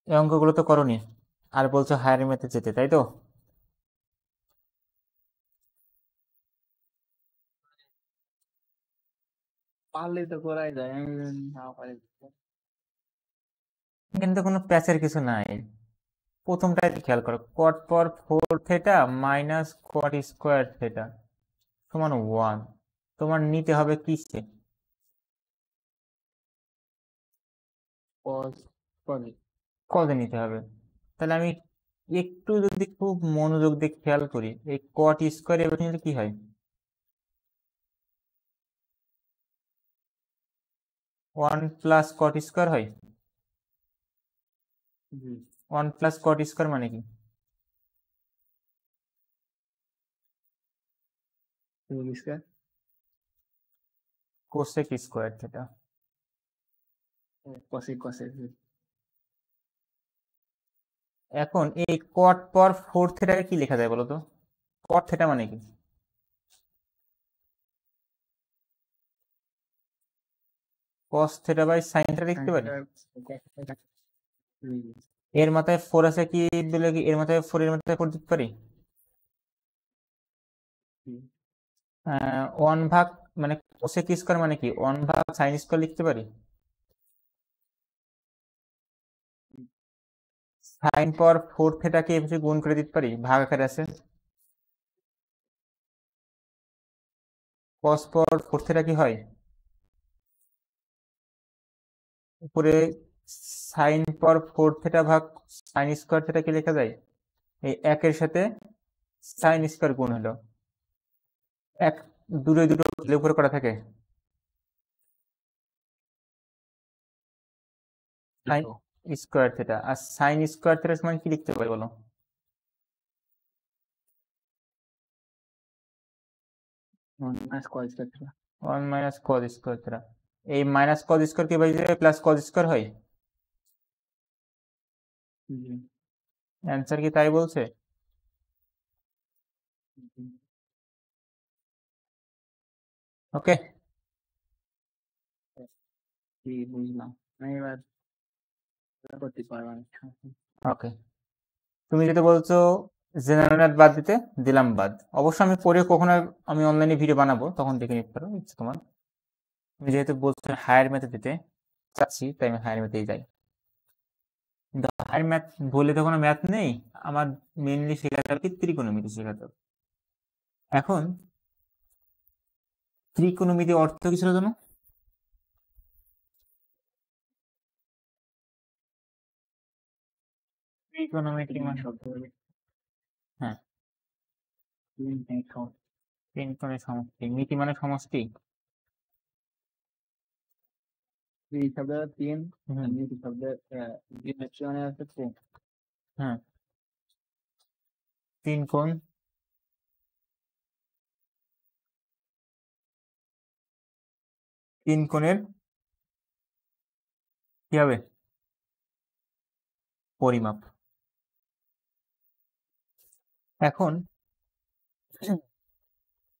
এই অঙ্কগুলো তো করনি, আর বলছো হায়ার ম্যাথে যেতে, তাই তো? পারলে তো করাই যায়, আমি না পারি। এখানে তো কোনো প্যাচের কিছু নাই। প্রথমটাই খেয়াল করো, কট পর 4 theta minus cot square theta সমান 1। তোমার নিতে হবে কিসে? কজ করে কজে নিতে হবে। তাহলে আমি একটু যদি খুব মনোযোগ দিয়ে খেয়াল করি, এই কট স্কোয়ার এবার নিলে কি হয়? 1 প্লাস কট স্কোয়ার হয়। 1 প্লাস কট স্কোয়ার মানে কি? Square cosec square theta. কসে কসে এখন এই কট পর 4 থিটাকে কি লেখা যায় বলো তো? কট থিটা মানে কি? Cos theta by sine theta লিখতে পারি। এর মাথায় 4 আছে কি বলে কি এর মাথায় 4 এর মাথায় 4 দিতে পারি? 1 ভাগ মানে কোসেক স্কোয়ার মানে কি 1 ভাগ সাইন স্কোয়ার লিখতে পারি। সাইন পর 4 থিটাকে এভাবে গুণ করে দিতে পারি, ভাগ আকারে আছে। কস পর 4 থিটা কি হয়? উপরে সাইন পর 4 থিটা ভাগ সাইন স্কোয়ার থিটা কি লেখা যায়? এই একের সাথে সাইন স্কোয়ার গুণ হলো এক, দুটো দুটো উপরে করা থাকে সাইন স্কোয়ার থিটা। আর সাইন স্কোয়ার থিটার সমান কি লিখতে পারি বলো? 1 মাইনাস কজ স্কোয়ার থিটা। এই মাইনাস কজ স্কোয়ার কি বাইরে প্লাস কজ স্কোয়ার হয়? অ্যান্সার কি তাই বলছে? ওকে, বুঝলাম। আমি এবার করতে পারবো না। ওকে। তুমি যেটা বলছো জেনারেল ম্যাথ বাদ দিতে, দিলাম বাদ। অবশ্য আমি পরে কখনো আমি অনলাইনে ভিডিও বানাবো, তখন দেখে নিতে পারো, ইচ্ছে তোমার। তুমি যেহেতু বলছো হায়ার ম্যাথে দিতে চাচ্ছি, তাই আমি হায়ার ম্যাথেই যাই। কিন্তু হায়ার ম্যাথ বলে তো কোনো ম্যাথ নেই আমার, মেইনলি শেখাতে হবে কি ত্রিকোণমিতি শেখাতে হবে। এখন ত্রিকোণমিতি অর্থ কি ছিল জানো? ত্রিকোণমিতি মানে হ্যাঁ, তিন কোণের সমষ্টি। মিতি মানে সমষ্টি। তিন হুম, শব্দের মানে হচ্ছে তিন। হ্যাঁ, তিন কোণ, তিন কোণের কি হবে? পরিমাপ। এখন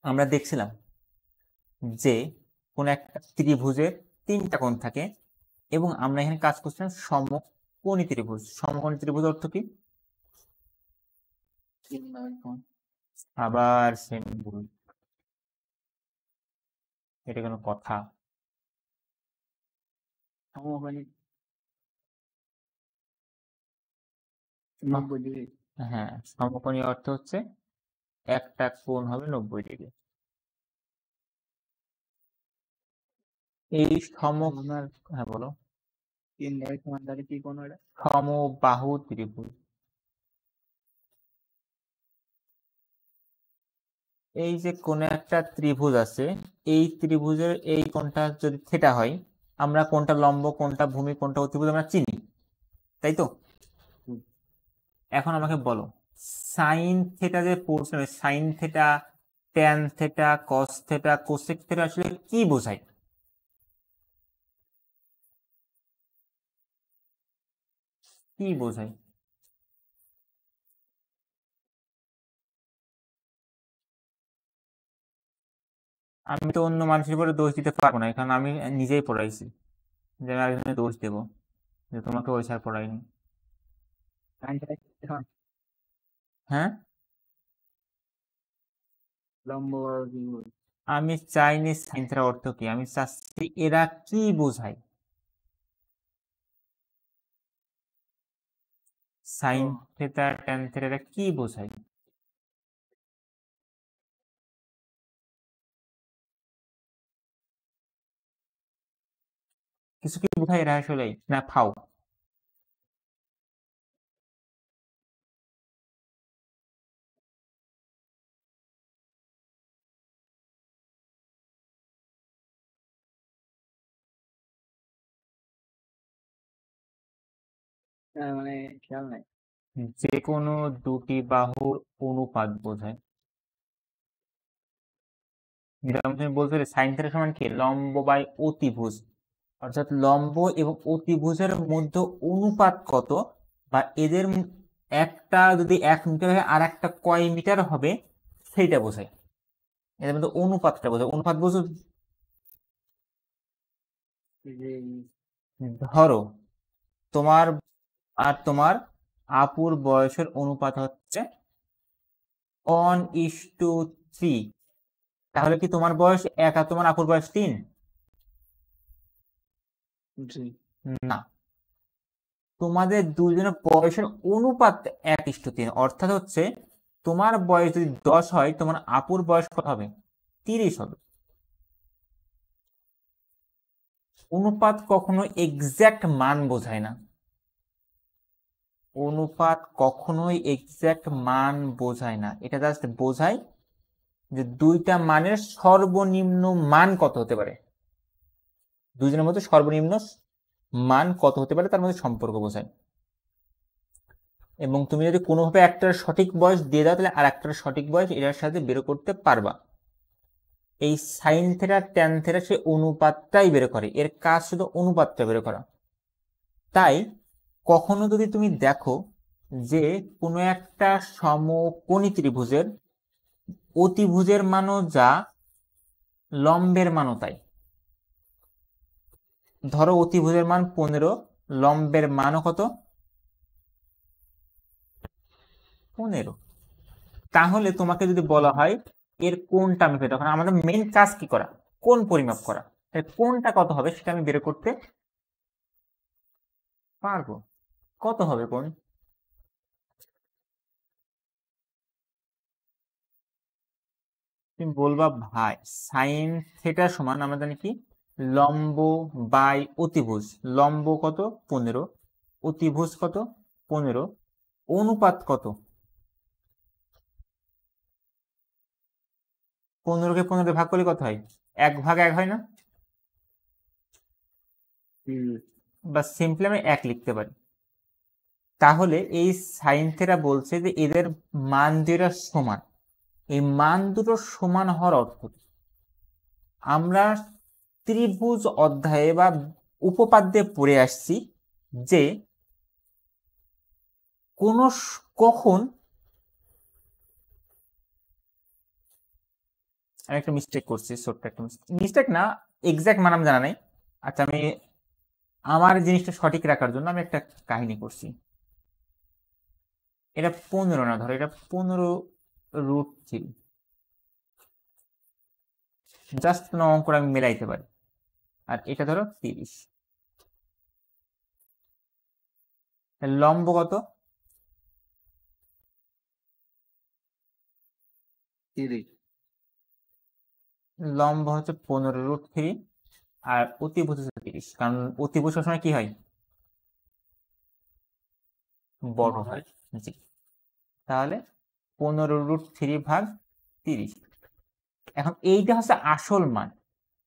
আমরা দেখছিলাম যে কোন একটা ত্রিভুজের 3টা কোণ থাকে, এবং আমরা এখানে কাজ করছিলাম সমকোণী ত্রিভুজ। সমকোণী ত্রিভুজ অর্থ কি? আবার সেম ভুল, এটা কোনো কথা? সমকোণী সম- 90 ডিগ্রি। হ্যাঁ, সমকোণী অর্থ হচ্ছে একটা কোণ হবে 90 ডিগ্রি। এই আপনার হ্যাঁ বলো। 3 বাই সমান তাহলে কি কোণ এটা? সমবাহু ত্রিভুজ। এই যে কোন একটা ত্রিভুজ আছে, এই ত্রিভুজের এই কোণটা যদি থিটা হয়, আমরা কোনটা লম্ব কোনটা ভূমি কোনটা অতিভুজ আমরা চিনি, তাই তো? এখন আমাকে বলো, সাইন থিটা যে পড়ছে, sine theta, tan theta, cos theta, cosec theta আসলে কি বোঝায়? কি বোঝায়? আমি তো অন্য মানুষের উপরে দোষ দিতে পারবো না, কারণ আমি নিজেই পড়াইছি, যে আমি আরেকজনের দোষ দেবো যে তোমাকে ওই স্যার পড়ায়নি। সাইন থিটা এখন হ্যাঁ, লম্ব দ্বিভুজ। আমি চাইনি সাইন থিটার অর্থ কি, আমি চাচ্ছি এরা কি বোঝায়। সাইন ও থিটা ট্যান থিটা এরা কি বোঝায়? কিছু কি বোঝায় এরা আসলে না ফাও? মানে খেয়াল নাই। যে কোনো দুটি বাহুর অনুপাত বোঝায়। যেরকম তুমি বলতে সাইন থিটা সমান কি, লম্ব বাই অতিভুজ, অর্থাৎ লম্ব এবং অতিভুজের মধ্যে অনুপাত কত, বা এদের একটা যদি 1 মিটার হয় আর একটা কয় মিটার হবে সেইটা বোঝায়। এদের মধ্যে অনুপাতটা বোঝায়। অনুপাত বোঝো? যে ধরো তোমার আর তোমার আপুর বয়সের অনুপাত হচ্ছে 1:3, তাহলে কি তোমার বয়স 1 আর তোমার আপুর বয়স 3? জি না, তোমাদের দুজনের বয়সের অনুপাত 1:3, অর্থাৎ হচ্ছে তোমার বয়স যদি 10 হয় তোমার আপুর বয়স কত হবে? 30 হবে। অনুপাত কখনো এক্সাক্ট মান বোঝায় না। অনুপাত কখনোই এক্সাক্ট মান বোঝায় না, এটা জাস্ট বোঝায় যে দুইটা মানের সর্বনিম্ন মান কত হতে পারে, দুইজনের মধ্যে সর্বনিম্ন মান কত হতে পারে তার মধ্যে সম্পর্ক বোঝায়। এবং তুমি যদি কোনোভাবে একটার সঠিক বয়স দিয়ে দাও তাহলে আর একটার সঠিক বয়স এটার সাথে বের করতে পারবা। এই সাইন থিটা ট্যান থিটা সে অনুপাতটাই বের করে, এর কাজ শুধু অনুপাতটা বের করা। তাই কখনো যদি তুমি দেখো যে কোনো একটা সমকোণী ত্রিভুজের অতিভুজের মানও যা, লম্বের মানও তাই। ধরো অতিভুজের মান 15, লম্বের মানও কত? 15। তাহলে তোমাকে যদি বলা হয় এর কোণটা আমি পেতে, তখন আমাদের মেইন কাজ কি করা? কোণ পরিমাপ করা। তাই কোণটা কত হবে সেটা আমি বের করতে পারবো। কত হবে কোণ? তুমি বলবা ভাই সাইন থিটা সমান আমরা জানি কি, লম্ব বাই অতিভুজ। লম্ব কত? 15, অতিভুজ কত? 15, অনুপাত কত? 15কে 15 ভাগ করলে কত হয়? 1/1 হয় না? বা সিম্পলি আমি 1 লিখতে পারি। তাহলে এই সাইন থিটা বলছে যে এদের মান দুটো সমান। এই মান দুটো সমান হওয়ার অর্থ কি? আমরা ত্রিভুজ অধ্যায়ে বা উপপাদ্যে পড়ে আসছি যে কোন কখন, আমি একটা মিস্টেক করছি, ছোট্ট একটা মিস্টেক না, এক্সাক্ট মান আমি জানা নাই। আচ্ছা, আমি আমার জিনিসটা সঠিক রাখার জন্য আমি একটা কাহিনী করছি। এটা 15 না, ধরো এটা 15√3, জাস্ট কোনো অঙ্ক আমি মেলাইতে পারি। আর এটা ধরো 30। লম্ব কত? 30। লম্ব হচ্ছে 15√3 আর অতিভুজ হচ্ছে 30, কারণ অতিভুজ সবসময় কি হয়? বড় হয়। জি, তাহলে 15√3 ভাগ 30। এখন এইটা হচ্ছে আসল মান,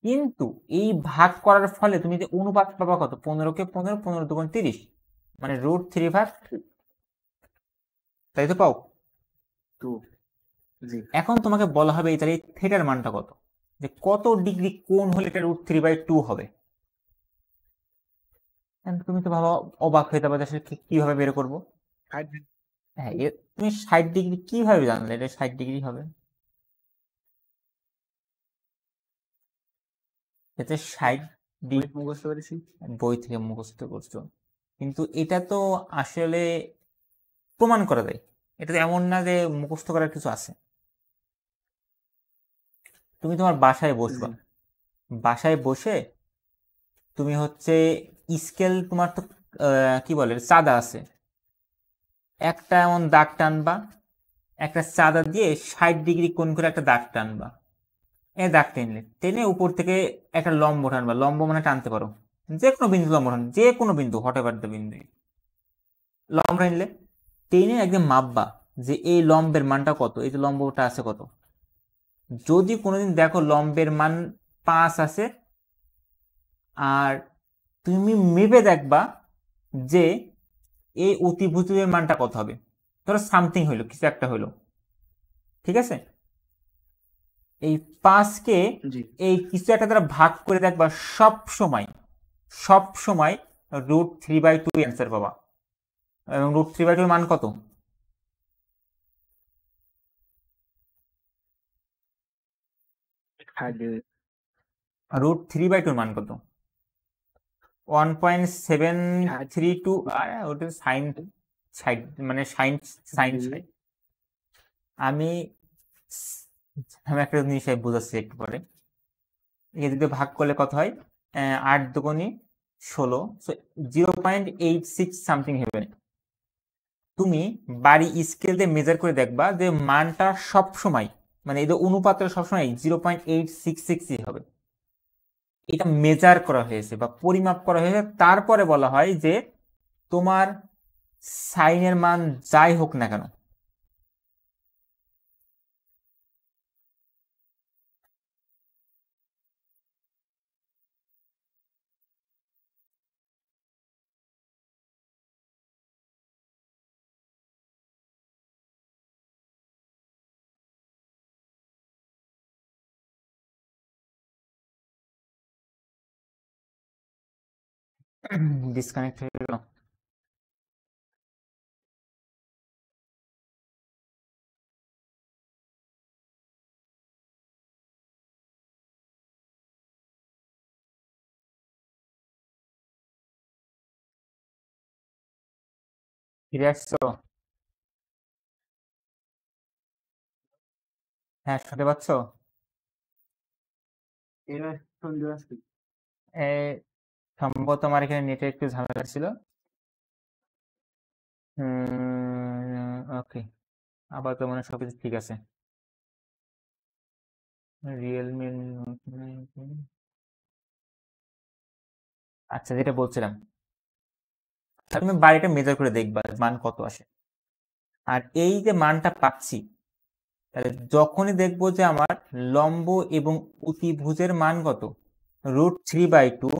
কিন্তু এই ভাগ করার ফলে তুমি যে অনুপাত পাবা কত? 15কে 15, 15 2 30, মানে √3 ভাগ, তাই তো পাও? 2। জি এখন তোমাকে বলা হবে তাহলে এই থিটার মানটা কত, যে কত ডিগ্রি কোণ হলে এটা √3/2 হবে। তুমি তো ভাবা অবাক হয়ে যাবে আসলে কিভাবে বের করবো। হ্যাঁ, তুমি 60 ডিগ্রি কিভাবে জানলে এটা 60 ডিগ্রি হবে? এতে 60 মুখস্থ করেছি। বই থেকে মুখস্থ করছো, কিন্তু এটা তো আসলে প্রমাণ করা যায়। এটা তো এমন না যে মুখস্থ করার কিছু আছে। তুমি তোমার বাসায় বসবা, বাসায় বসে তুমি হচ্ছে স্কেল, তোমার তো কি বলে চাঁদা আছে, একটা এমন দাগ টানবা, একটা চাঁদা দিয়ে 60 ডিগ্রি কোণ করে একটা দাগ টানবা। দাগ টেনে উপর থেকে একটা লম্ব টানবা, লম্ব মানে টানতে পারো যে কোনো বিন্দু, লম্ব টান যে কোনো বিন্দু, হোয়াট এভার দ্য বিন্দু, লম্ব টানলে টেনে একদম মাপবা যে এই লম্বের মানটা কত, এই যে লম্বটা আছে কত। যদি কোনোদিন দেখো লম্বের মান 5 আছে, আর তুমি মেপে দেখবা যে এই অতিভুজের মানটা কত হবে, ধরো সামথিং হইলো, কিছু একটা হইলো, ঠিক আছে, এই 5কে এই কিছু একটা দ্বারা ভাগ করে দেখবা, সব সময় √3/2 অ্যান্সার পাবা। এবং √3/2 এর মান কত? √3/2 এর মান কত? 1.732। ওটা সাইন সাইড, মানে সাইন সাইড। আমি একটা জিনিস বোঝাচ্ছি একটু পরে। এদিকে ভাগ করলে কত হয়? 8 দুগুণে 16, 0.86 সামথিং হবে। তুমি বাড়ি স্কেল দিয়ে মেজার করে দেখবা যে মানটা সব সময়, মানে এই অনুপাতটা সবসময় 0.866 হবে। এটা মেজার করা হয়েছে বা পরিমাপ করা হয়েছে, তারপরে বলা হয় যে তোমার সাইনের মান যাই হোক না কেন, ডিসকানেক্ট হয়ে গেল। ফিরে আসছো? হ্যাঁ, শুনতে পাচ্ছ? সম্ভবত আমার এখানে নেটে একটু ঝামেলা ছিল। ওকে, আবার তো মানে সবকিছু ঠিক আছে। রিয়েলমি, আচ্ছা, যেটা বলছিলাম, তুমি বাড়িটা মেজার করে দেখবা মান কত আসে। আর এই যে মানটা পাচ্ছি, তাহলে যখনই দেখবো যে আমার লম্ব এবং অতিভুজের মান কত, √3/2,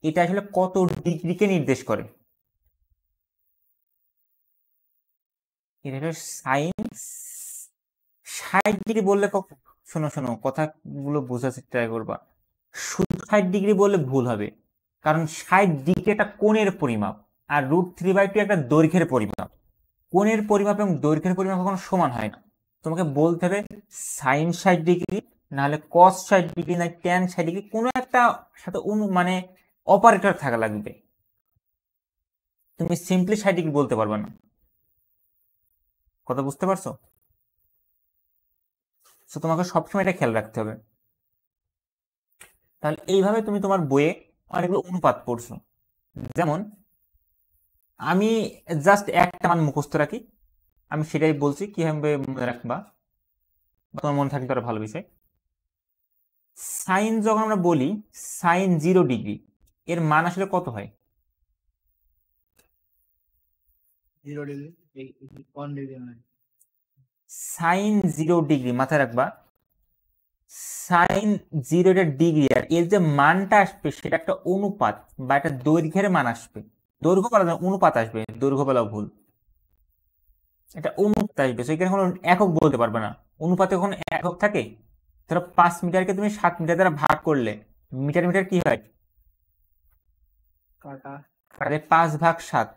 এটা আসলে কত ডিগ্রিকে নির্দেশ করে। এটা হলো সাইন 60 ডিগ্রি বললে, শোনো কথাগুলো বোঝার চেষ্টা করবা। শুধু 60 ডিগ্রি বললে ভুল হবে, কারণ 60 ডিগ্রি একটা কোণের পরিমাপ, আর √3/2 একটা দৈর্ঘ্যের পরিমাপ। কোণের পরিমাপ এবং দৈর্ঘ্যের পরিমাপ কখনো সমান হয় না। তোমাকে বলতে হবে সাইন 60 ডিগ্রি, নাহলে কস 60 ডিগ্রি, না ট্যান 60 ডিগ্রি, কোনো একটা সাথে মানে অপারেটর থাকা লাগবে। তুমি সিম্পলি 60 ডিগ্রি বলতে পারবে না। কথা বুঝতে পারছো? তো তোমাকে সবসময় এটা খেয়াল রাখতে হবে। তাহলে এইভাবে তুমি তোমার বইয়ে অনেকগুলো অনুপাত পড়ছো। যেমন আমি জাস্ট একটা মান মুখস্থ রাখি, আমি সেটাই বলছি কিভাবে মনে রাখবা, তোমার মনে থাকলে তারা ভালো বিষয়। সাইন যখন আমরা বলি সাইন 0 ডিগ্রি, এর মান আসলে কত হয়? 0 ডিগ্রি সাইন 0 ডিগ্রি মাথায় রাখবা, সাইন 0 এটা ডিগ্রি, আর এর যে মানটা আসবে সেটা একটা অনুপাত বা একটা দৈর্ঘ্যের মান আসবে। দৈর্ঘ্য বলা যায়, অনুপাত আসবে, দৈর্ঘ্য বলা ভুল, এটা অনুপাত আসবে। এখানে কোনো একক বলতে পারবে না, অনুপাতে কোনো একক থাকে? ধরো 5 মিটারকে তুমি 7 মিটার দ্বারা ভাগ করলে মিটার মিটার কি হয়? তাহলে 5/7।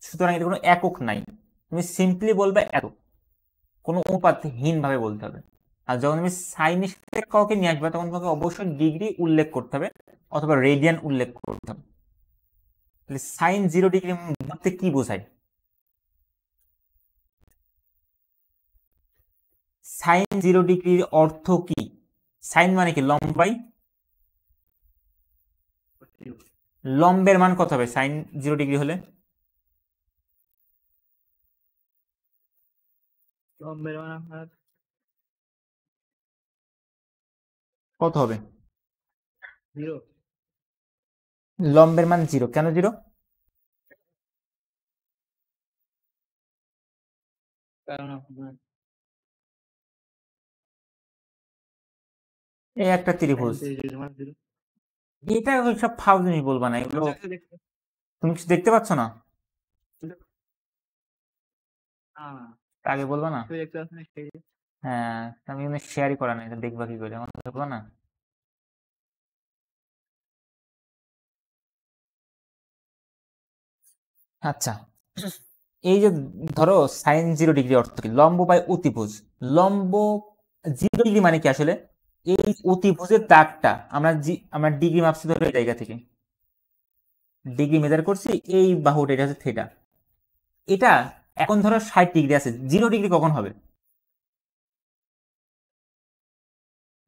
সুতরাং এটা কোনো একক নাই, তুমি সিম্পলি বলবে একক, কোনো অনুপাতহীন ভাবে বলতে হবে। আর যখন তুমি সাইনের সাথে কাউকে নিয়ে আসবে, তখন তোমাকে অবশ্যই ডিগ্রি উল্লেখ করতে হবে অথবা রেডিয়ান উল্লেখ করতে হবে। তাহলে সাইন 0 ডিগ্রি বলতে কি বোঝায়? সাইন 0 ডিগ্রির অর্থ কি? সাইন মানে কি? লম্বাই। লম্বের মান কত হবে সাইন 0 ডিগ্রি হলে? লম্বের মান আপনার কত হবে? 0। লম্বের মান 0। কেন 0? কারণ আপনার এই একটা ত্রিভুজ। এটা সব ফাউজনি বলবা না, এগুলো তুমি কিছু দেখতে পাচ্ছ না? আগে বলবা না? হ্যাঁ, আমি কিন্তু শেয়ারই করা নাই, এটা দেখবা কি করে? আমার দেখবা না? আচ্ছা, এই যে ধরো সাইন 0 ডিগ্রি অর্থ কি? লম্ব বাই অতিভুজ। লম্ব 0 ডিগ্রি মানে কি আসলে? এই অতিভুজের দাগটা আমরা ডিগ্রি মাপছি ধরো এই জায়গা থেকে, ডিগ্রি মেজার করছি, এই বাহুটা এটা হচ্ছে থিটা। এটা এখন ধরো 60 ডিগ্রি আছে, 0 ডিগ্রি কখন হবে?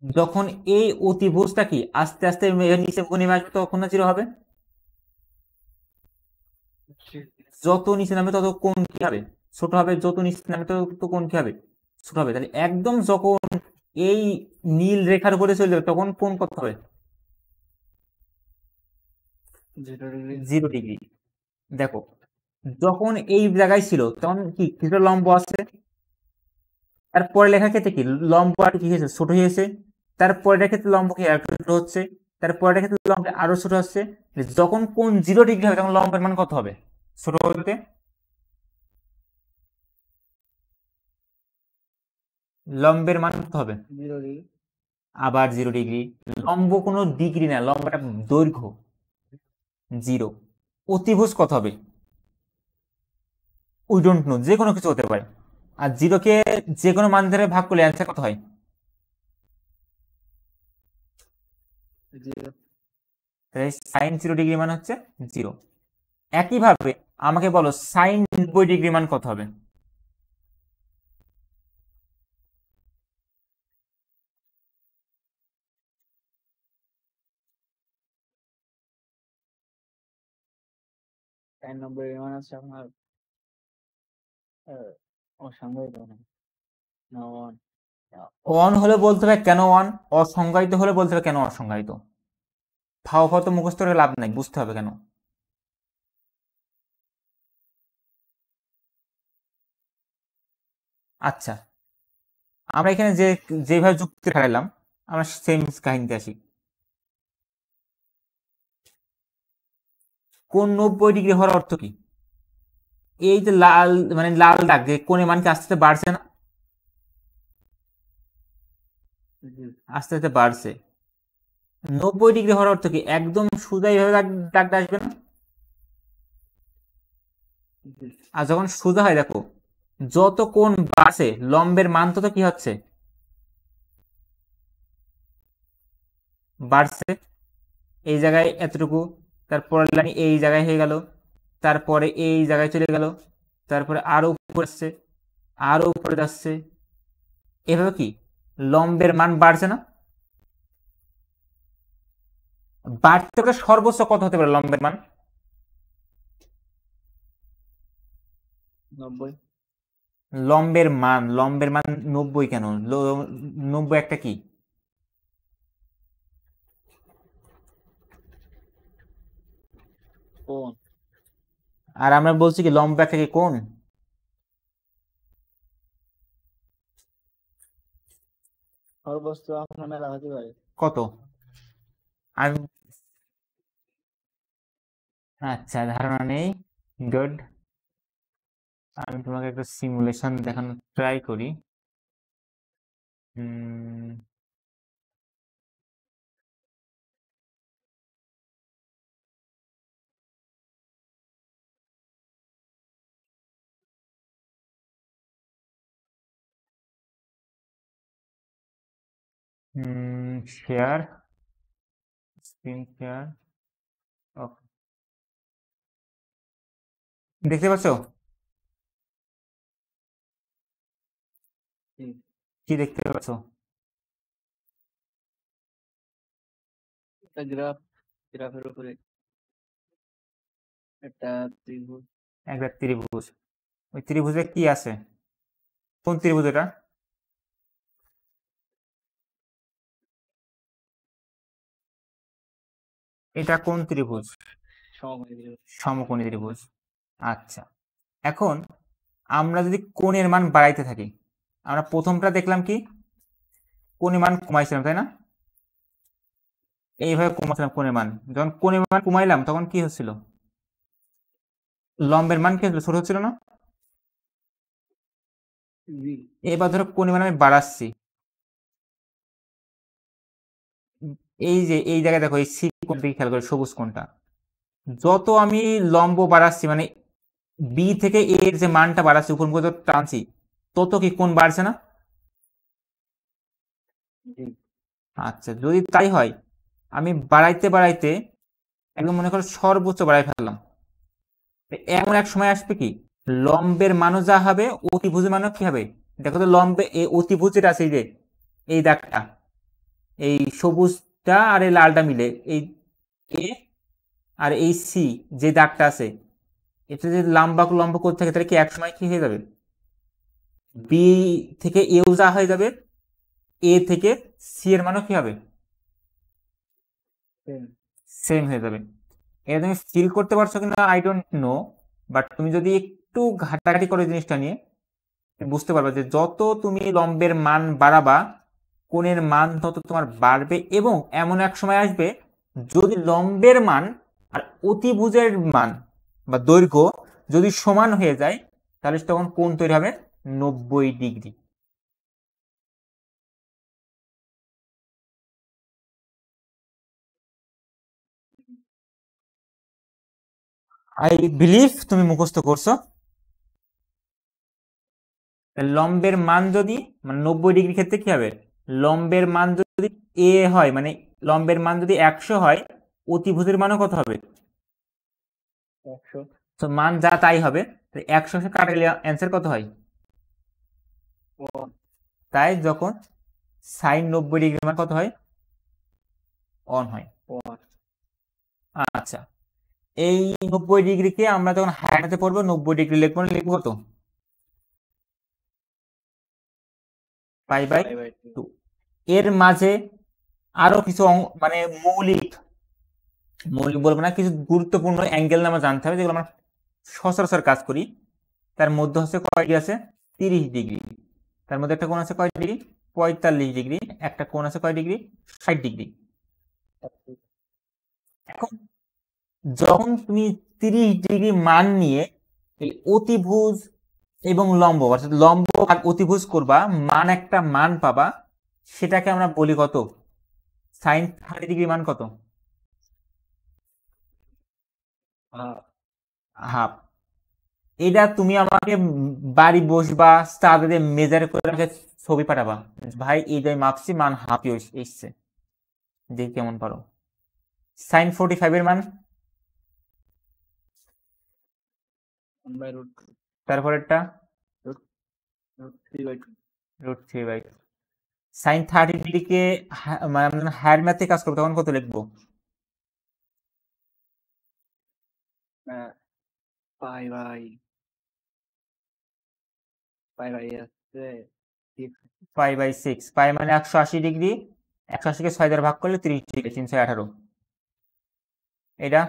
যখন এই অতিভুজটা কি আস্তে আস্তে নিচে নেমে আসবে, তখন না 0 হবে? যত নিচে নামে তত কোণ কি হবে? ছোট হবে। যত নিচে নামে তত কোণ কি হবে? ছোট হবে। তাহলে একদম যখন এই নীল রেখার উপরে চলে যাবে তখন কোণ কত হবে? 0 ডিগ্রি। দেখো, যখন এই জায়গায় ছিল তখন কি কিছুটা লম্ব আছে, তারপরে লেখার ক্ষেত্রে কি লম্ব আর কি হয়েছে? ছোট হয়েছে। তারপরে ক্ষেত্রে লম্ব কি আর ছোট হচ্ছে, তারপরে ক্ষেত্রে লম্ব আরো ছোট হচ্ছে। যখন কোণ 0 ডিগ্রি হবে তখন লম্বের মান কত হবে? ছোট হতে লম্বের মান কত হবে? আবার 0 ডিগ্রি। লম্ব কোনো ডিগ্রি না, লম্বটা দৈর্ঘ্য। 0। অতিভুজ কত হবে? উই ডোন্ট নো, যে কোনো কিছু হতে পারে। আর 0কে যে কোনো মান ধরে ভাগ করলে অ্যান্সার কত হয়? সাইন 0 ডিগ্রি মান হচ্ছে 0। একইভাবে আমাকে বলো সাইন 90 ডিগ্রি মান কত হবে? সাইন 90 এর মান আছে আপনার অসংজ্ঞায়িত না 1। ওয়ান হলে বলতে হবে কেন ওয়ান, অসংজ্ঞায়িত হলে বলতে হবে কেন অসংজ্ঞায়িত। ফাও ফাও তো মুখস্থ করে লাভ নাই, বুঝতে হবে কেন। আচ্ছা, আমরা এখানে যেভাবে যুক্তি খাটাইলাম, আমরা সেম কাহিনীতে আসি। কোণ 90 ডিগ্রি হওয়ার অর্থ কি? এই যে লাল মানে লাল দাগ, যে কোণের মান কি আস্তে আস্তে বাড়ছে না? আস্তে আস্তে বাড়ছে। 90 ডিগ্রি হওয়ার অর্থ কি একদম সোজা এইভাবে দাগটা আসবে না? আর যখন সোজা হয় দেখো, যত কোণ বাড়ছে লম্বের মান তত কি হচ্ছে? বাড়ছে। এই জায়গায় এতটুকু, তারপরে লাইন এই জায়গায় হয়ে গেল, তারপরে এই জায়গায় চলে গেল, তারপরে আরো উপরে আসছে, আরো উপরে যাচ্ছে। এভাবে কি লম্বের মান বাড়ছে না? বাড়তে পারে সর্বোচ্চ কত হতে পারে লম্বের মান? 90। লম্বের মান 90 কেন? 90 একটা কি? কোণ। আর আমরা বলছি কি লম্ব একটা কি কোণ? সর্বোচ্চ আপনার মেলা হতে পারে কত? আমি আচ্ছা, ধারণা নেই। গুড। আমি তোমাকে একটা সিমুলেশন দেখানোর ট্রাই করি। Share screen share. দেখতে পাচ্ছো? কি দেখতে পাচ্ছ? একটা গ্রাফ, গ্রাফের উপরে একটা ত্রিভুজ। একটা ত্রিভুজ। ওই ত্রিভুজে কি আছে? কোন ত্রিভুজ এটা? এটা কোন ত্রিভুজ? সমকোণী ত্রিভুজ। সমকোণী ত্রিভুজ। আচ্ছা, এখন আমরা যদি কোণের মান বাড়াইতে থাকি, আমরা প্রথমটা দেখলাম কি কোণের মান কমাইছিলাম, তাই না? এইভাবে কমাইছিলাম কোণের মান। যখন কোণের মান কমাইলাম তখন কি হচ্ছিল? লম্বের মান কি হচ্ছিল? ছোট হচ্ছিল না? জি। এবার ধরো কোণের মান আমি বাড়াচ্ছি, এই যে এই জায়গায় দেখো, এই সি কোণটা খেয়াল করে, সবুজ কোণটা যত আমি লম্ব বাড়াচ্ছি, মানে বি থেকে এর যে মানটা বাড়াচ্ছি, উপর মুখে যত টানছি, তত কি কোণ বাড়ছে না? জি। আচ্ছা, যদি তাই হয়, আমি বাড়াইতে বাড়াইতে একদম মনে করো সর্বোচ্চ বাড়াই ফেললাম, এমন এক সময় আসবে কি লম্বের মানও যা হবে, অতিভুজের মানও কি হবে? দেখো তো, লম্বে এই অতিভুজের আছে, এই যে এই দাগটা, এই সবুজটা আর এই লালটা মিলে এই এ আর এই সি যে দাগটা আছে, এটা যে লম্বা লম্ব করতে থাকে, তাহলে কি এক সময় কি হয়ে যাবে? বি থেকে এও যা হয়ে যাবে, এ থেকে সি এর মানও কি হবে? সেম হয়ে যাবে। এটা তুমি ফিল করতে পারছো কিনা আই ডোন্ট নো, বাট তুমি যদি একটু ঘাটাঘাটি করো জিনিসটা নিয়ে, বুঝতে পারবে যে যত তুমি লম্বের মান বাড়াবা, কোণের মান তত তোমার বাড়বে, এবং এমন এক সময় আসবে যদি লম্বের মান আর অতিভুজের মান বা দৈর্ঘ্য যদি সমান হয়ে যায়, তাহলে তখন কোণ তৈরি হবে 90 ডিগ্রি। আই বিলিভ তুমি মুখস্থ করছো। লম্বের মান যদি, মানে 90 ডিগ্রি ক্ষেত্রে কি হবে? লম্বের মান যদি এ হয়, মানে লম্বের মান যদি 100 হয়, অতিভুজের মানও কত হবে? 100। তো মান যা তাই হবে। 100 কাটালে অ্যান্সার কত হয়? তাই যখন সাইন 90 ডিগ্রি মান কত হয়? 1 হয়। আচ্ছা, এই 90 ডিগ্রিকে আমরা যখন হায়াতে পড়বো, 90 ডিগ্রি লিখবো, লিখবো কত? Pi by 2। এর মাঝে আরো কিছু মানে মৌলিক বলবো না, কিছু গুরুত্বপূর্ণ অ্যাঙ্গেল আমরা জানতে হবে, যেগুলো আমরা সচরাচর কাজ করি। তার মধ্যে হচ্ছে কয় ডিগ্রি আছে? 30 ডিগ্রি। তার মধ্যে একটা কোণ আছে কয় ডিগ্রি? 45 ডিগ্রি। একটা কোণ আছে কয় ডিগ্রি? 60 ডিগ্রি। এখন যখন তুমি 30 ডিগ্রি মান নিয়ে এই অতিভুজ এবং লম্ব, অর্থাৎ লম্ব আর অতিভুজ করবা, মান একটা মান পাবা, সেটাকে আমরা বলি কত? সাইন 30 ডিগ্রি মান কত? হাফ। এটা তুমি আমাকে বাড়ি বসবা, স্টাডে মেজার করে আমাকে ছবি পাঠাবা, ভাই এই যে মাপছি, মান হাফই এসছে, দেখি কেমন পারো। সাইন 45 এর মান, তারপরেরটা √3/2। সাইন 30 ডিগ্রিকে মানে হায়ার ম্যাথে কাজ করবো, তখন কত লিখবো? Pi by 5/6। পাই মানে 180 ডিগ্রি। 180কে 6 দ্বারা ভাগ করলে 30 ডিগ্রি, 318। এটা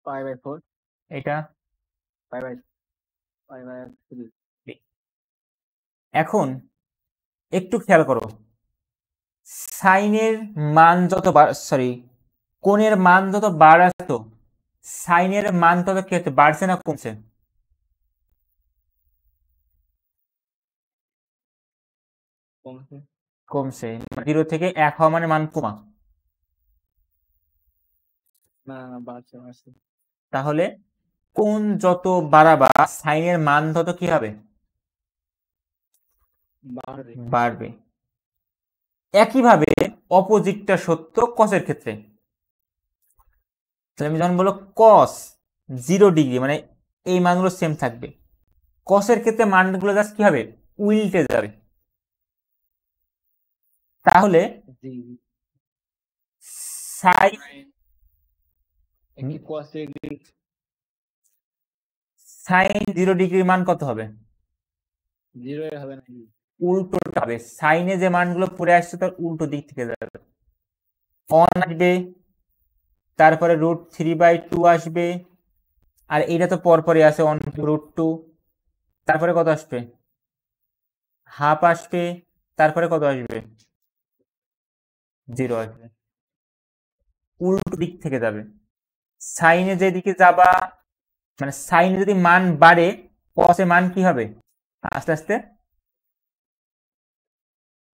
π/4। এটা π/3। এখন একটু খেয়াল করো, সাইনের মান যত সরি, কোণের মান যত বাড়াতো, সাইনের মান তত কি হচ্ছে? বাড়ছে না কমছে? কমছে। 0 থেকে 1 হওয়া মানে মান কমা। না বাড়ছে। তাহলে কোণ যত বাড়াবা, সাইনের মান তত কি হবে? বাড়বে। একইভাবে অপোজিটটা সত্য কসের ক্ষেত্রে। আমি যখন বলো কস 0 ডিগ্রি, মানে এই মানগুলো সেম থাকবে। কসের ক্ষেত্রে মানগুলো জাস্ট কি হবে, উল্টে যাবে। তাহলে জি সাইন একটি cos ডিগ্রি সাইন 0 ডিগ্রির মান কত হবে? 0 হবে নাকি? উল্টোটা হবে, সাইনে যে মানগুলো পড়ে আসছে তার উল্টো দিক থেকে যাবে। 1 আসবে, তারপরে √3/2 আসবে, আর এটা তো পরপরই আছে 1/√2, তারপরে কত আসবে, হাফ আসবে, তারপরে কত আসবে, 0 আসবে। উল্টো দিক থেকে যাবে। সাইনে যেদিকে যাবা, মানে সাইনে যদি মান বাড়ে, কসে মান কি হবে, আস্তে আস্তে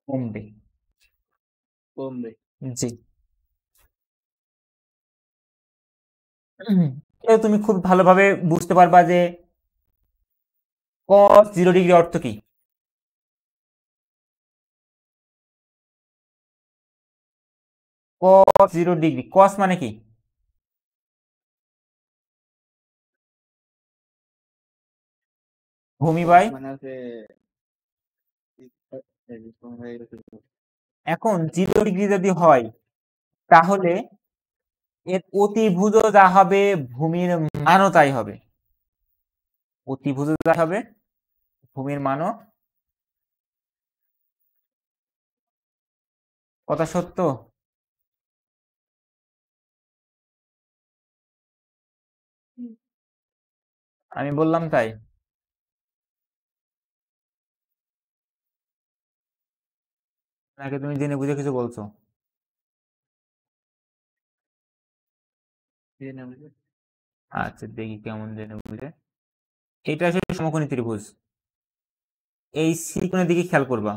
কমবে। কমবে। জি, তুমি খুব ভালোভাবে বুঝতে পারবা যে cos 0 ডিগ্রি অর্থ কি। cos 0 ডিগ্রি, cos মানে কি, ভূমি বাই, মানে আছে এখন 0 ডিগ্রি যদি হয় তাহলে এর অতিভুজ যা হবে ভূমির মানও তাই হবে। অতিভুজ যা হবে ভূমির মানও, কথা সত্য? আমি বললাম তাই? নাকি তুমি জেনে বুঝে কিছু বলছো? আচ্ছা, দেখি কেমন জেনে বুঝে। এটা আসলে সমকোণী ত্রিভুজ। এই সি কোণের দিকে খেয়াল করবা।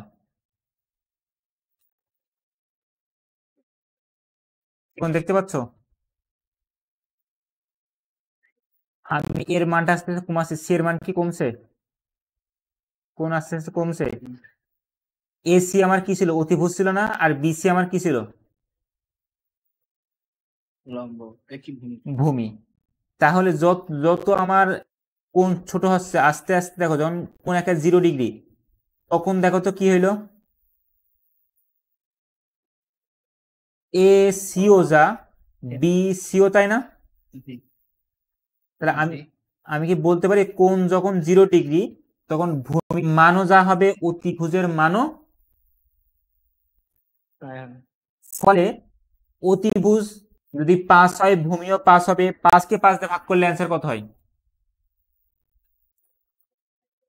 কোণ দেখতে পাচ্ছ? আমি এর মানটা আস্তে আস্তে কমাচ্ছি, সি এর মান কি কমছে, কোণ আস্তে আস্তে কমছে। এসি আমার কি ছিল, অতিভুজ ছিল না, আর বিসি আমার কি ছিল, লম্ব, একই ভূমি। ভূমি। তাহলে যত যত আমার কোণ ছোট হচ্ছে আস্তে আস্তে, দেখো যখন কোণ একটা 0 ডিগ্রি, তখন দেখো তো কি হইলো, এ সিও যা, বি সিও, তাই না? জি তাহলে আমি জি আমি কি বলতে পারি কোণ যখন 0 ডিগ্রি তখন ভূমির মানও যা হবে অতিভুজের মানও তাই হবে। ফলে অতিভুজ যদি 5 হয় ভূমিও 5 হবে। 5 কে 5 দিয়ে ভাগ করলে অ্যান্সার কত হয়,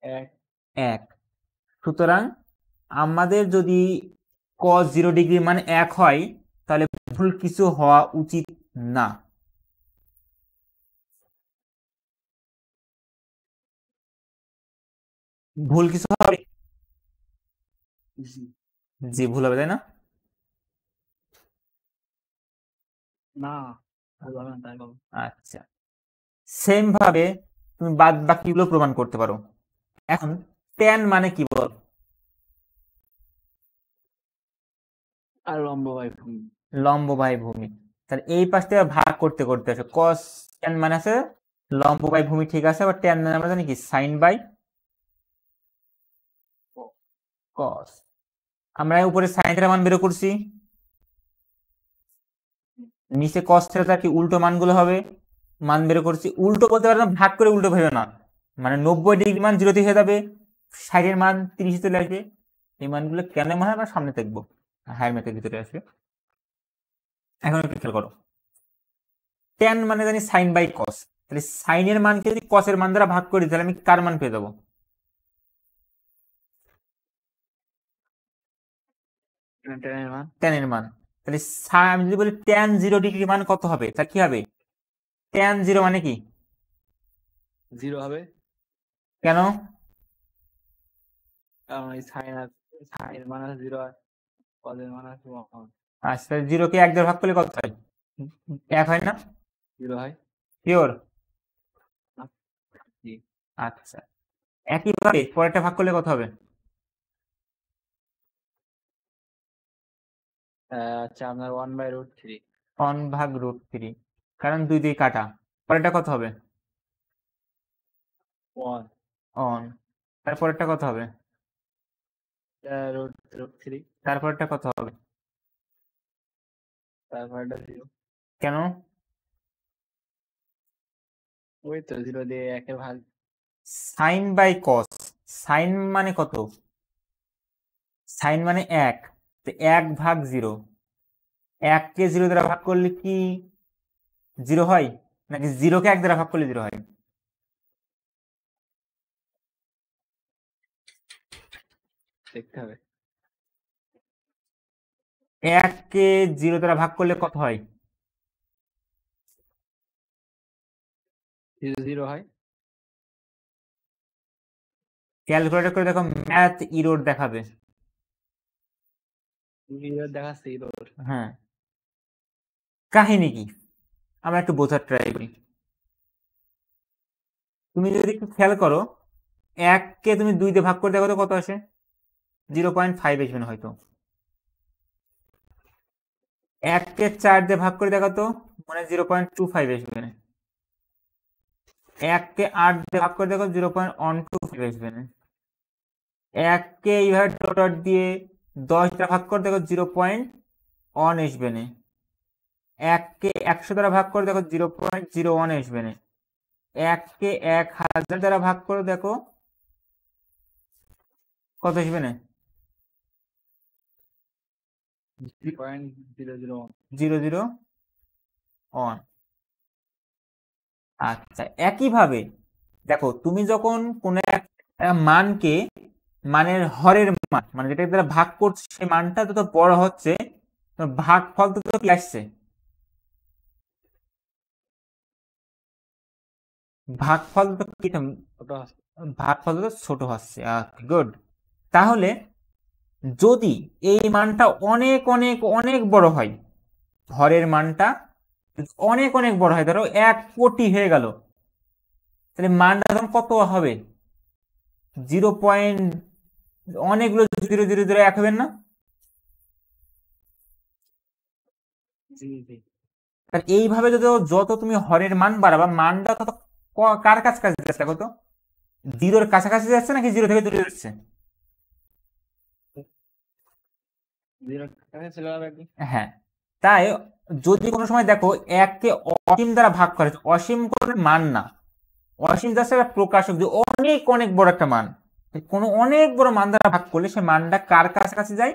এক 1। সুতরাং আমাদের যদি cos 0 ডিগ্রি মানে 1 হয় তাহলে ভুল কিছু হওয়া উচিত না। ভুল কিছু হবে, জি জি ভুল হবে, তাই না? না হবে না, তাই বলো। আচ্ছা, সেম ভাবে তুমি বাদ বাকিগুলো প্রমাণ করতে পারো। এখন tan মানে কি বল, আর লম্ব বাই ভূমি। লম্ব বাই ভূমি। তাহলে এই পাশ থেকে ভাগ করতে করতে আসে cos tan মানে আছে লম্ব বাই ভূমি, ঠিক আছে। আবার tan মানে আমরা জানি কি sin বাই cos। আমরা উপরে sin এর মান বের করছি, নিচে cos থিটা কি উল্টো মানগুলো হবে, মান বের করছি। উল্টো বলতে পারো না, ভাগ করে উল্টো ভেবে না, মানে 90 ডিগ্রি মান 0 হয়ে যাবে, 60 এর মান 30 চলে আসবে। এই মানগুলো কেন হয় আমরা সামনে দেখবো, হায়ার ম্যাথের ভিতরে আসবে। এখন একটু খেয়াল করো, tan মানে জানি sin বাই cos, তাহলে sin এর মানকে যদি cos এর মান দ্বারা ভাগ করি তাহলে আমি কার মান পেয়ে যাবো, tan এর মান tan এর মান। তাহলে আমি যদি বলি tan 0 ডিগ্রি মান কত হবে, তা কি হবে, tan 0 মানে কি, 0 হবে, কেন, কারণ এই সাইন এর মান আছে 0 আর cos এর মান আছে 1। আচ্ছা 0 কে 1 দ্বারা ভাগ করলে কত হয়, 1 হয় না, 0 হয়। শিওর? জি আচ্ছা, একইভাবে পরেরটা ভাগ করলে কত হবে, আচ্ছা আপনার 1/√3। 1/√3, কারণ 2 দিয়ে কাটা। পরেরটা কত হবে, 1 অন। তারপরেরটা কত হবে? রুট 3 তারপরেরটা কত হবে? তারপরটা 0 কেন? ওই তো 0 দিয়ে 1 এর ভাগ সাইন বাই কস। সাইন মানে কত? সাইন মানে 1, তো 1 ভাগ 0। 1 কে 0 দ্বারা ভাগ করলে কি 0 হয়, নাকি 0 কে 1 দ্বারা ভাগ করলে 0 হয়? দেখতে হবে। 1 কে 0 দ্বারা ভাগ করলে কত হয়? 0 0 হয়। ক্যালকুলেটর করে দেখো, ম্যাথ ইরোর দেখাবে। এরর দেখাচ্ছে এরর। হ্যাঁ, কাহিনী কি আমরা একটু বোঝার ট্রাই করি। তুমি যদি একটু খেয়াল করো, 1 কে তুমি 2 দিয়ে ভাগ করে দেখো তো কত আসে? 0.5 আসবে না হয়তো। 1 কে 4 দিয়ে ভাগ করে দেখো তো, মানে 0.25 আসবে না। 1 কে 8 দিয়ে ভাগ করে দেখো, 0.125 আসবে না। 1 কে এইভাবে ডট দিয়ে 10 দ্বারা ভাগ করে দেখো, 0.1 আসবে না। 1 কে 100 দ্বারা ভাগ করে দেখো, 0.01 আসবে না। 1 কে 1000 দ্বারা ভাগ করে দেখো কত আসবে না? 0.001। আচ্ছা, একইভাবে দেখো, তুমি যখন কোন একটা মানকে, মানের হরের মান, মানে যেটা দ্বারা ভাগ করছে, সেই মানটা যত বড় হচ্ছে, ভাগফল তো কি আসছে? ভাগফল তো কি, ভাগফল তো ছোট হচ্ছে। গুড। তাহলে যদি এই মানটা অনেক অনেক অনেক বড় হয়, হরের মানটা অনেক অনেক বড় হয়, ধরো 1 কোটি হয়ে গেল, তাহলে মানটা তখন কত হবে? 0. অনেকগুলো 0.001 হবেন না? এইভাবে যত তুমি হরের মান বাড়াবা, মানটা তত কার কাছাকাছি যাচ্ছে দেখো তো? 0-র কাছাকাছি যাচ্ছে নাকি 0 থেকে দূরে যাচ্ছে? হ্যাঁ, তাই যদি কোনো সময় দেখো 1 কে অসীম দ্বারা ভাগ করে, অসীম কোনো মান না, অসীম যাচ্ছে একটা প্রকাশক, যে অনেক অনেক বড় একটা মান, কোনো অনেক বড় মান দ্বারা ভাগ করলে সে মানটা কার কাছাকাছি যায়?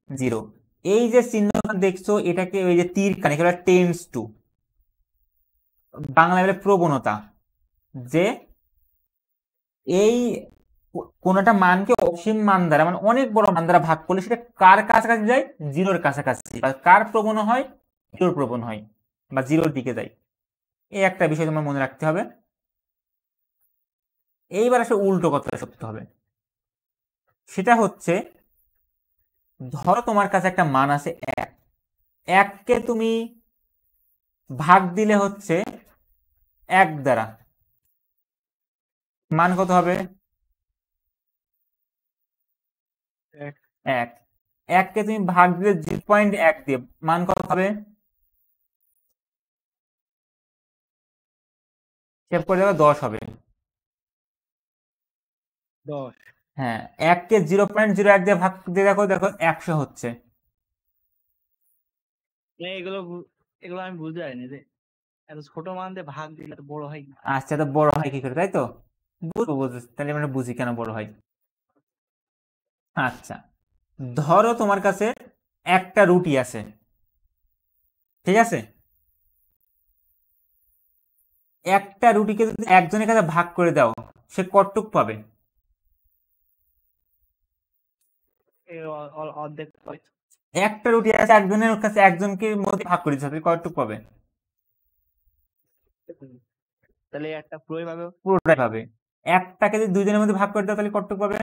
0। এই যে চিহ্নটা দেখছো, এটাকে ওই যে তীর কানি টেন্স টু, বাংলা বলে প্রবণতা, যে এই কোনটা মানকে অসীম মান দ্বারা, মানে অনেক বড় মান দ্বারা ভাগ করলে সেটা কার কাছাকাছি যায়? 0-র কাছাকাছি। বা কার প্রবণ হয়? 0-র প্রবণ হয়, বা 0-র দিকে যায়। এই একটা বিষয় তোমার মনে রাখতে হবে। এইবার আসলে উল্টো কথা সত্য হবে। সেটা হচ্ছে, ধরো তোমার কাছে একটা মান আছে 1, 1 কে তুমি ভাগ দিলে হচ্ছে 1 দ্বারা, মান কত হবে? 1। 1 কে তুমি ভাগ দিলে 0.1 দিয়ে, মান কত হবে? সেভ করে দেখো, 10 হবে। 10। হ্যাঁ, 1 কে 0.01 দিয়ে ভাগ দিয়ে দেখো, দেখো 100 হচ্ছে। এগুলো এগুলো আমি বুঝতে পারিনি রে, এত ছোট মান দিয়ে ভাগ দিলে তো বড় হয়। আচ্ছা, তো বড় হয় কি করে, তাই তো? বুঝবো, তাহলে আমরা বুঝি কেন বড় হয়। আচ্ছা, ধরো তোমার কাছে একটা রুটি আছে, ঠিক আছে? একটা রুটিকে যদি একজনের কাছে ভাগ করে দাও, সে কতটুক পাবে? অর্ধেক পাই। একটা রুটি আছে, একজনের কাছে, একজনকে মধ্যে ভাগ করে দিচ্ছে, কতটুক পাবে? তাহলে একটা পুরোই পাবে, পুরোটাই পাবে। একটাকে যদি 2 জনের মধ্যে ভাগ করে দাও, তাহলে কতটুক পাবে?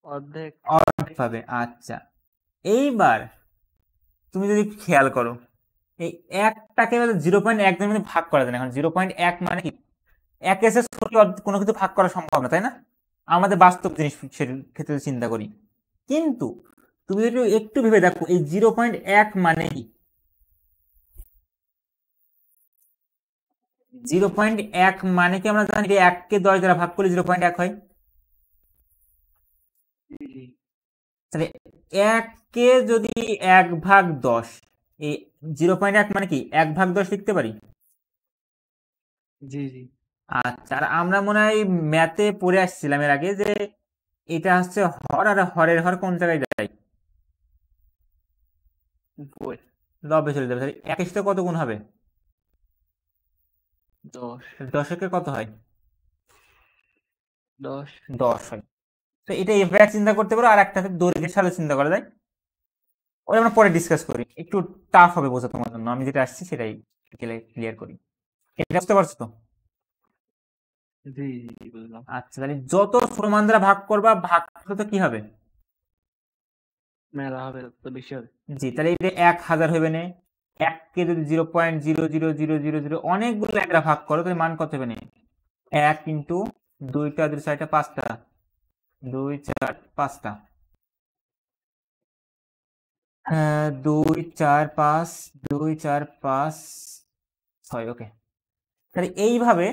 অর্ধেক অর্ধেক পাবে। আচ্ছা, এইবার তুমি যদি খেয়াল করো, এই একটাকে 0.1 জনের মধ্যে ভাগ করা যায় না। এখন 0.1 মানে কি, 1 এর ছোট কোনো কিছু ভাগ করা সম্ভব না, তাই না? আমাদের বাস্তব জিনিস ক্ষেত্রে চিন্তা করি। কিন্তু তুমি যদি একটু ভেবে দেখো, এই 0.1 মানে কি, 0.1 মানে কি আমরা জানি 1 কে 10 দ্বারা ভাগ করলে 0.1 হয়। তাহলে 1 কে যদি 1/10, এই 0.1 মানে কি 1/10 লিখতে পারি। জি জি। আচ্ছা, আর আমরা মনে হয় ম্যাথে পড়ে আসছিলাম এর আগে যে এটা হচ্ছে হর, আর হরের হর কোন জায়গায় যায়? লবে চলে যাবে। তাহলে 1 এর সাথে কত গুণ হবে? 10। 10 একে কত হয়? 10 হয়। তো এটা এভাবে চিন্তা করতে পারো, আর একটা দৈর্ঘ্যের সাথে চিন্তা করা যায়, ওই আমরা পরে ডিসকাস করি, একটু টাফ হবে বোঝা তোমার জন্য, আমি যেটা আসছি সেটাই ক্লিয়ার করি। এটা বুঝতে পারছো তো? জি জি বুঝলাম। আচ্ছা, তাহলে যত ছোট মান দ্বারা ভাগ করবা, ভাগ তো কি হবে? মেলা হবে, তো বেশি হবে। জি, তাহলে এটা 1000 হবে না? 1 কে যদি 0.00000 অনেকগুলো এক দ্বারা ভাগ করো, তাহলে মান কত হবে না? 1 ইন্টু 2টা 2 4টা 5টা, 2 4 5টা, 2 4 5, 2 4 5 6। ওকে, তাহলে এইভাবে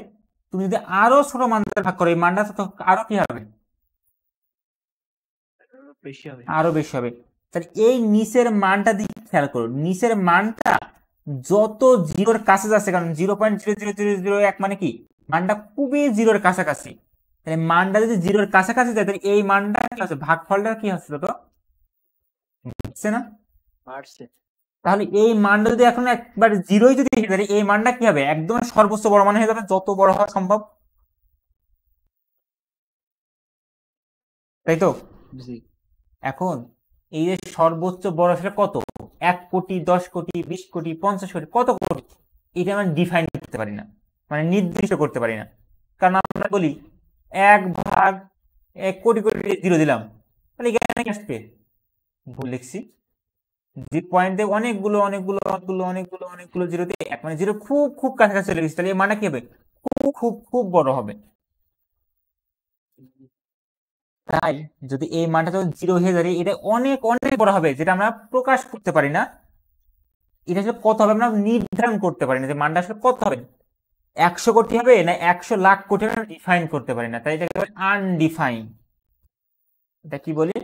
তুমি যদি আরো ছোট মান দ্বারা ভাগ করো, এই মানটা তো আরো কি হবে? বেশি হবে। আরো বেশি হবে। তাহলে এই নিচের মানটা দিকে খেয়াল করো, নিচের মানটা যত জিরোর কাছে যাচ্ছে, কারণ 0.00001 মানে কি মানটা খুবই জিরোর কাছাকাছি, তাহলে মানটা যদি জিরোর কাছাকাছি যায়, তাহলে এই মানটা কি হচ্ছে? ভাগফলটা কি হচ্ছে? তো হচ্ছে না? বাড়ছে। তাহলে এই মানটা যদি এখন একবার জিরোই যদি হয়ে যায়, এই মানটা কি হবে? একদম সর্বোচ্চ বড় মান হয়ে যাবে, যত বড় হওয়া সম্ভব, তাই তো? জি। এখন এই যে সর্বোচ্চ বড়, সেটা কত? 1 কোটি, 10 কোটি, 20 কোটি, 50 কোটি, কত কোটি? এটা আমরা ডিফাইন করতে পারি না, মানে নির্দিষ্ট করতে পারি না, কারণ আমরা বলি 1/1 কোটি কোটি জিরো দিলাম, তাহলে এখানে কি আসবে? ভুল লিখছি, যে পয়েন্ট দিয়ে অনেকগুলো অনেকগুলো অনেকগুলো অনেকগুলো অনেকগুলো জিরো দিয়ে এক, মানে জিরো খুব খুব কাছাকাছি চলে গেছে, তাহলে এই মানটা কি হবে? খুব খুব খুব বড় হবে। তাই যদি এই মানটা যখন জিরো হয়ে যায়, এটা অনেক অনেক বড় হবে, যেটা আমরা প্রকাশ করতে পারি না। এটা আসলে কত হবে আমরা নির্ধারণ করতে পারি না, যে মানটা আসলে কত হবে, 100 কোটি হবে না 100 লাখ কোটি হবে, ডিফাইন করতে পারি না, তাই এটাকে বলে আনডিফাইন। এটা কি বলি?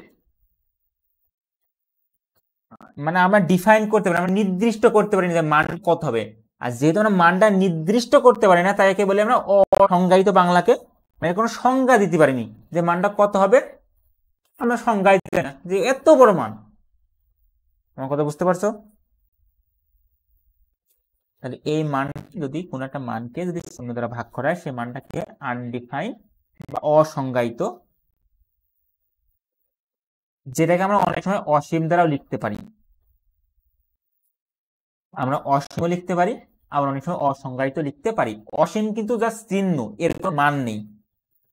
মানে আমরা ডিফাইন করতে পারি, আমরা নির্দিষ্ট করতে পারি না যে মান কত হবে। আর যেহেতু আমরা মানটা নির্দিষ্ট করতে পারি না, তাই একে বলি আমরা অসংজ্ঞায়িত, বাংলাকে মানে কোনো সংজ্ঞা দিতে পারিনি যে মানটা কত হবে, আমরা সংজ্ঞা দিতে না যে এত বড় মান। আমার কথা বুঝতে পারছো? তাহলে এই মান যদি কোনো একটা মানকে যদি শূন্য দ্বারা ভাগ করা হয়, সেই মানটাকে আনডিফাইন বা অসংজ্ঞায়িত, যেটাকে আমরা অনেক সময় অসীম দ্বারাও লিখতে পারি। আমরা অসীম লিখতে পারি, আবার অনেক সময় অসংজ্ঞায়িত লিখতে পারি। অসীম কিন্তু জাস্ট চিহ্ন, এর কোনো মান নেই,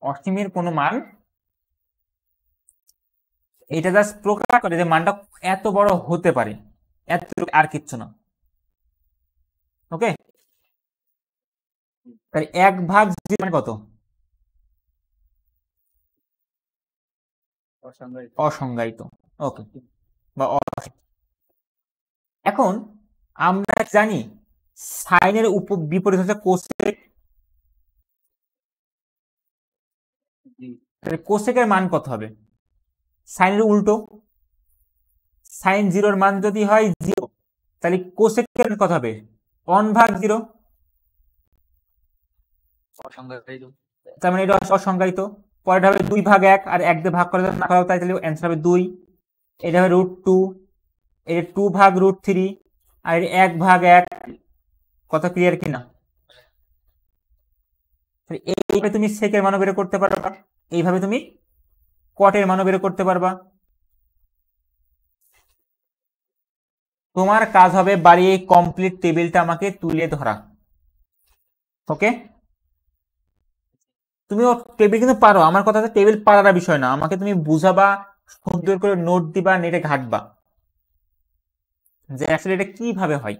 অসীমের কোনো মান, এটা জাস্ট প্রকাশ করে যে মানটা এত বড় হতে পারে, এত, আর কিচ্ছু না। ওকে, তাহলে 1/0 মানে কত? অসংজ্ঞায়িত। ওকে, বা এখন আমরা জানি সাইনের বিপরীত হচ্ছে কোসেক, তাহলে কোসেকের মান কত হবে? সাইনের উল্টো, সাইন 0-র মান যদি হয় 0, তাহলে কোসেকের কত হবে? 1/0, তার মানে এটা অসংজ্ঞায়িত। পরেরটা হবে 2/1, আর 1 দিয়ে ভাগ করে না করা, তাই তাহলে অ্যান্সার হবে 2। এটা হবে √2, এটা 2/√3, আর 1/1। কত ক্লিয়ার কিনা? এইভাবে তুমি সেকের মানও বের করতে পারবা, এইভাবে তুমি কটের মানও বের করতে পারবা। তোমার কাজ হবে বাড়ি এই কমপ্লিট টেবিলটা আমাকে তুলে ধরা। ওকে, তুমিও টেবিল কিন্তু পারো, আমার কথা হচ্ছে টেবিল পারার বিষয় না, আমাকে তুমি বুঝাবা, সুন্দর করে নোট দিবা, নেটে ঘাটবা যে আসলে এটা কিভাবে হয়।